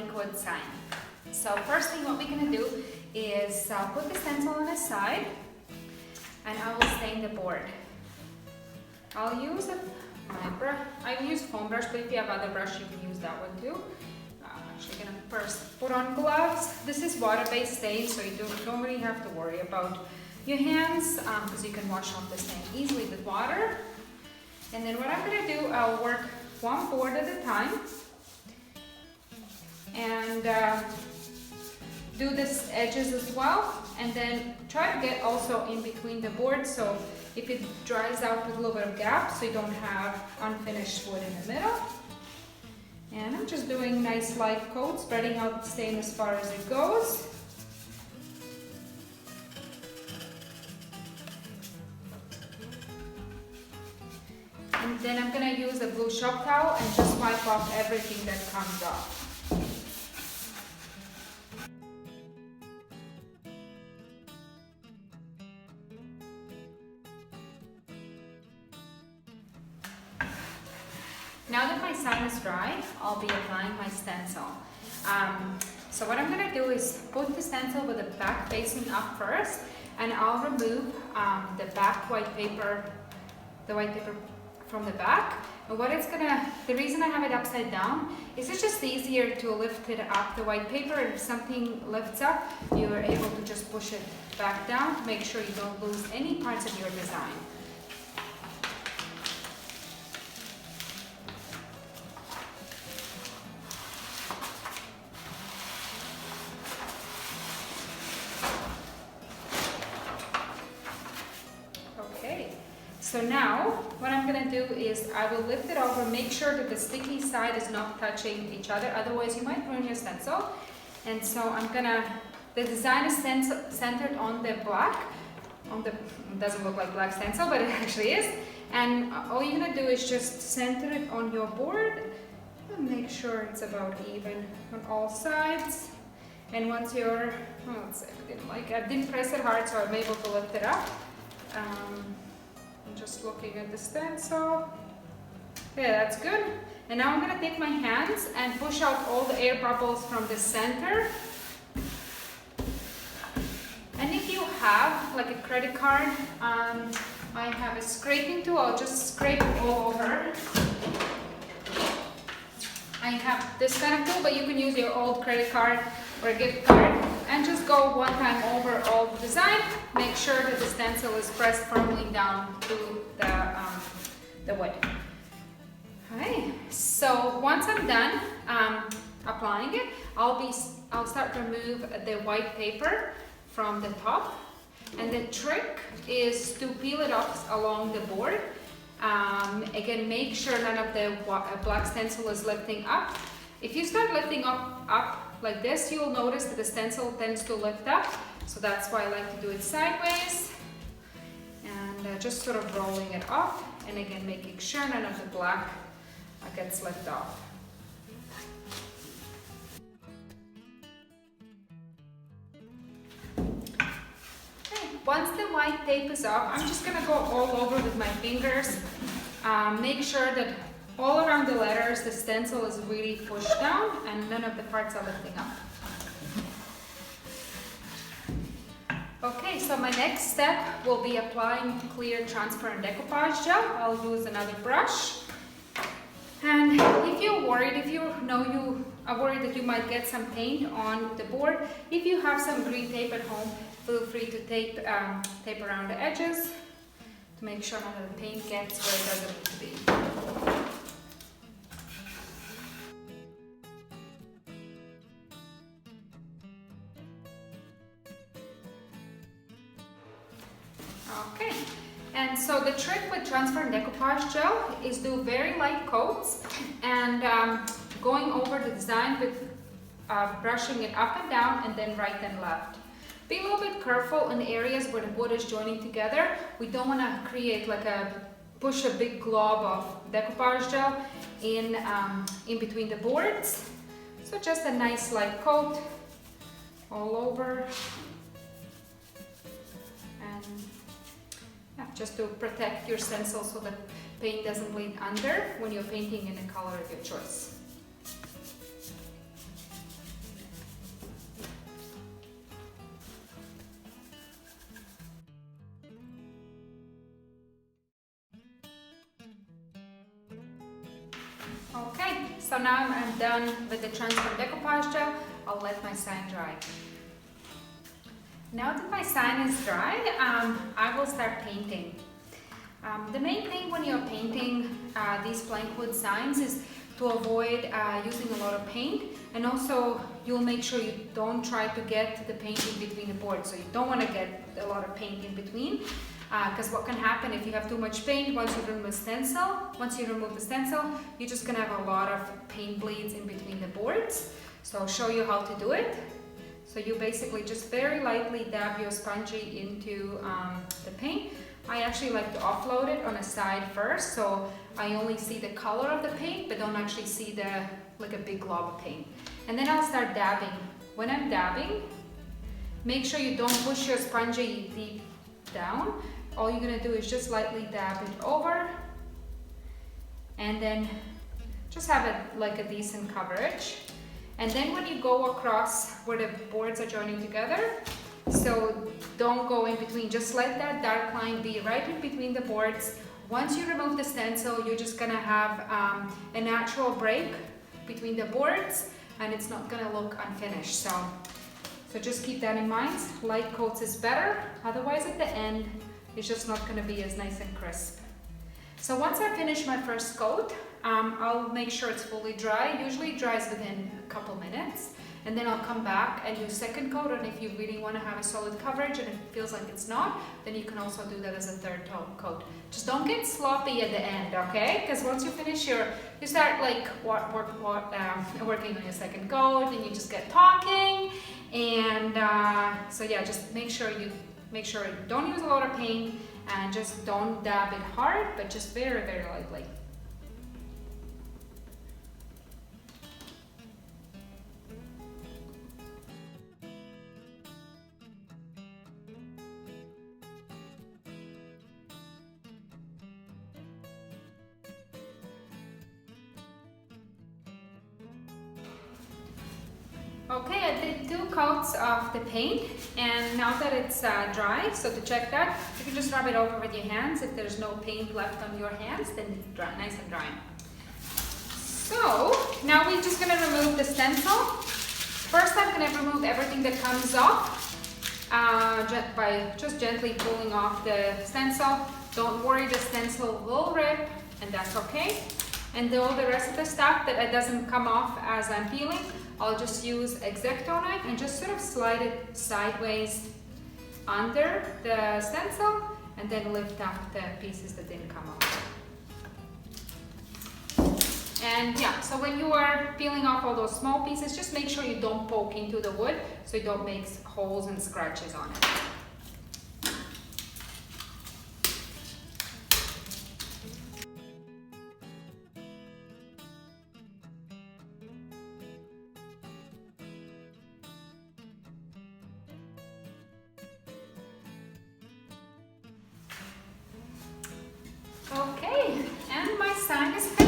liquid sign. So first thing what we're going to do is put the stencil on the side, and I will stain the board. I'll use my brush. I use foam brush, but if you have other brush, you can use that one too. I'm actually going to first put on gloves. This is water-based stain, so you don't really have to worry about your hands because you can wash off the stain easily with water. And then what I'm going to do, I'll work one board at a time and do this edges as well, and then try to get also in between the boards, so if it dries out with a little bit of gap, so you don't have unfinished wood in the middle. And I'm just doing nice light coat, spreading out the stain as far as it goes. And then I'm going to use a blue shop towel and just wipe off everything that comes off. Now that my sign is dry, I'll be applying my stencil. So what I'm going to do is put the stencil with the back facing up first, and I'll remove the back white paper, from the back. And what it's the reason I have it upside down is it's just easier to lift it up, the white paper, and if something lifts up, you're able to just push it back down to make sure you don't lose any parts of your design. So now, what I'm going to do is I will lift it over, make sure that the sticky side is not touching each other, otherwise you might ruin your stencil. And so the design is centered on the black, it doesn't look like black stencil, but it actually is. And all you're going to do is just center it on your board and make sure it's about even on all sides. And once you're, let's see, I didn't press it hard, so I'm able to lift it up. I'm just looking at the stencil. Yeah, that's good. And now I'm going to take my hands and push out all the air bubbles from the center. And if you have like a credit card, I have a scraping tool. I'll just scrape all over. I have this kind of tool, but you can use your old credit card or a gift card and just go one time over all the design. Make sure that the stencil is pressed firmly down to the wood. Alright, so once I'm done applying it, I'll start to remove the white paper from the top, and the trick is to peel it off along the board. Again, make sure none of the black stencil is lifting up. If you start lifting up like this, you'll notice that the stencil tends to lift up. So that's why I like to do it sideways. And just sort of rolling it off. And again, making sure none of the black gets lifted off. Once the white tape is off, I'm just going to go all over with my fingers. Make sure that all around the letters the stencil is really pushed down and none of the parts are lifting up. Okay, so my next step will be applying clear transparent decoupage gel. I'll use another brush. And if you're worried, if you are worried that you might get some paint on the board, if you have some green tape at home, feel free to tape around the edges to make sure none of the paint gets where it doesn't need to be. Okay, and so the trick with transparent decoupage gel is do very light coats and going over the design with brushing it up and down and then right and left. Be a little bit careful in areas where the wood is joining together. We don't want to create like push a big glob of decoupage gel in between the boards. So just a nice light coat all over. And yeah, just to protect your stencil so that paint doesn't bleed under when you're painting in a color of your choice. So now I'm done with the transparent decoupage gel. I'll let my sign dry. Now that my sign is dry, I will start painting. The main thing when you're painting these blank wood signs is to avoid using a lot of paint, and also you'll make sure you don't try to get the paint in between the boards. So you don't want to get a lot of paint in between, because what can happen if you have too much paint, once you remove the stencil, you're just gonna have a lot of paint bleeds in between the boards. So I'll show you how to do it. So you basically just very lightly dab your spongy into the paint. I actually like to offload it on a side first, so I only see the color of the paint, but don't actually see like a big glob of paint. And then I'll start dabbing. When I'm dabbing, make sure you don't push your spongy deep down. All you're gonna do is just lightly dab it over, and then just have it like a decent coverage. And then when you go across where the boards are joining together, so don't go in between, just let that dark line be right in between the boards. Once you remove the stencil, you're just gonna have a natural break between the boards, and it's not gonna look unfinished. So just keep that in mind. Light coats is better, otherwise at the end, it's just not gonna be as nice and crisp. So once I finish my first coat, I'll make sure it's fully dry. Usually it dries within a couple minutes. And then I'll come back and do second coat, and if you really want to have a solid coverage and it feels like it's not, then you can also do that as a third coat. Just don't get sloppy at the end, okay? Because once you finish you start like working on your second coat, and you just get talking, and so yeah, just make sure you don't use a lot of paint, and just don't dab it hard, but just very, very lightly. Okay, I did 2 coats of the paint, and now that it's dry, so to check that, you can just rub it over with your hands. If there's no paint left on your hands, then it's dry, nice and dry. So now we're just gonna remove the stencil. First, I'm gonna remove everything that comes off by just gently pulling off the stencil. Don't worry, the stencil will rip, and that's okay. And all the rest of the stuff that doesn't come off as I'm peeling, I'll just use X-Acto knife and just sort of slide it sideways under the stencil, and then lift up the pieces that didn't come off. And yeah, so when you are peeling off all those small pieces, just make sure you don't poke into the wood so you don't make holes and scratches on it. Okay, and my sign is finished.